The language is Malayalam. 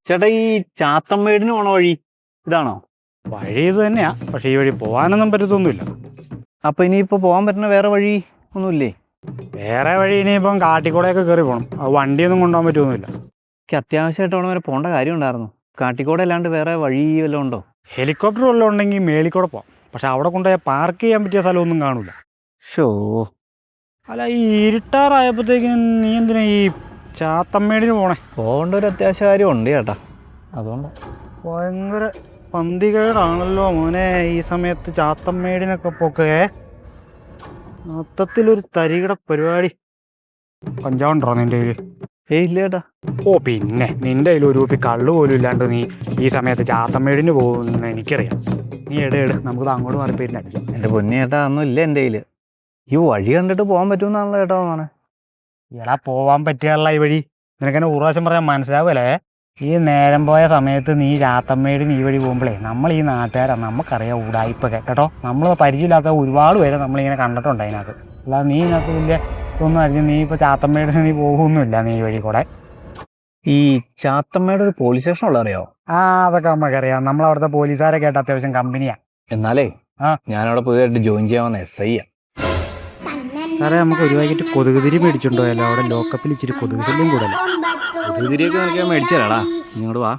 ചേട്ടാ ഈ ചാത്തമ്മേടിന് പോണ വഴി ഇതാണോ? വഴി ഇത് തന്നെയാ, പക്ഷെ ഈ വഴി പോകാനൊന്നും പറ്റത്തൊന്നുമില്ല. അപ്പൊ ഇനിയിപ്പോ പോകാൻ പറ്റുന്ന വേറെ വഴി ഒന്നുമില്ലേ? വേറെ വഴി ഇനിയിപ്പം കാട്ടിക്കൂടെയൊക്കെ കയറി പോകണം. അത് വണ്ടിയൊന്നും കൊണ്ടുപോകാൻ പറ്റുമൊന്നുമില്ല. എനിക്ക് അത്യാവശ്യമായിട്ട് അവിടെ വരെ പോകേണ്ട കാര്യം ഉണ്ടായിരുന്നു. കാട്ടിക്കൂടെ അല്ലാണ്ട് വേറെ വഴി വല്ലതും ഉണ്ടോ? ഹെലികോപ്റ്റർ വല്ലതും ഉണ്ടെങ്കിൽ മേളിക്കൂടെ പോകാം. പക്ഷെ അവിടെ കൊണ്ടുപോയി പാർക്ക് ചെയ്യാൻ പറ്റിയ സ്ഥലമൊന്നും കാണില്ല. ഷോ, അല്ല, ഈ ഇരുട്ടാറായപ്പോഴത്തേക്കും നീ എന്തിനാ ഈ ചാത്തമ്മേടിന് പോണേ? പോകേണ്ട ഒരു അത്യാവശ്യ കാര്യം ഉണ്ട് ചേട്ടാ, അതുകൊണ്ട്. ഭയങ്കര പന്തികേടാണല്ലോ മോനെ ഈ സമയത്ത് ചാത്തമ്മേടിനൊക്കെ പോക്കേ. മൊത്തത്തിലൊരു തരികിട പരിപാടി. കഞ്ചാവുണ്ടോ നിന്റെ കയ്യിൽ? ഇല്ല ചേട്ടാ. ഓ പിന്നെ, നിന്റെ കയ്യിൽ ഒരു കുപ്പി കള്ളു പോലും ഇല്ലാണ്ട് നീ ഈ സമയത്ത് ചാത്തമ്മേടിന് പോകുമെന്ന് എനിക്കറിയാം. നീ എടു നമുക്ക് അങ്ങോട്ട് മാറിപ്പോയിരുന്നടിക്കും. എൻ്റെ പൊന്നി ചേട്ടാ, ഒന്നും ഇല്ല എൻ്റെ കയ്യിൽ. ഈ വഴി കണ്ടിട്ട് പോകാൻ പറ്റുമെന്നാണല്ലോ ചേട്ടാ തോന്നണേ. എടാ, പോവാൻ പറ്റിയുള്ള ഈ വഴി നിനക്കെന്നെ ഒരു പ്രാവശ്യം പറയാൻ മനസ്സിലാവുമല്ലേ? ഈ നേരം പോയ സമയത്ത് നീ ചാത്തമ്മേടിന് ഈ വഴി പോകുമ്പോഴേ നമ്മൾ ഈ നാട്ടുകാരാണ്, നമുക്കറിയാം ഉടായിപ്പൊക്കെ കേട്ടോ. നമ്മൾ പരിചയമില്ലാത്ത ഒരുപാട് പേരെ നമ്മളിങ്ങനെ കണ്ടിട്ടുണ്ട് അതിനകത്ത്. അല്ലാതെ നീ ഇതിനകത്ത് വലിയ ഇതൊന്നും അറിഞ്ഞ് നീ ഇപ്പോൾ ചാത്തമ്മേടിന് നീ പോകുമൊന്നുമില്ല നീ ഈ വഴി കൂടെ. ഈ ചാത്തമ്മയുടെ ഒരു പോലീസ് സ്റ്റേഷൻ ഉള്ള അറിയോ? അതൊക്കെ നമുക്കറിയാം. നമ്മളവിടുത്തെ പോലീസുകാരൊക്കെ ആയിട്ട് അത്യാവശ്യം കമ്പനിയാണ്. എന്നാലേ ഞാനവിടെ പുതിയതായിട്ട് ജോയിൻ ചെയ്യാമെന്ന് SI. സാറേ, നമുക്ക് ഒരു പാക്കറ്റ് കൊതുകുതിരി മേടിച്ചിട്ടുണ്ടോ? അവിടെ ലോക്കപ്പിൽ ഇച്ചിരി കൊതുക് ശല്യം കൂടല്ലേ? കൊതുകുതിരിയൊക്കെ മേടിച്ചാലാടാ, ഇങ്ങോട്ട് വാ.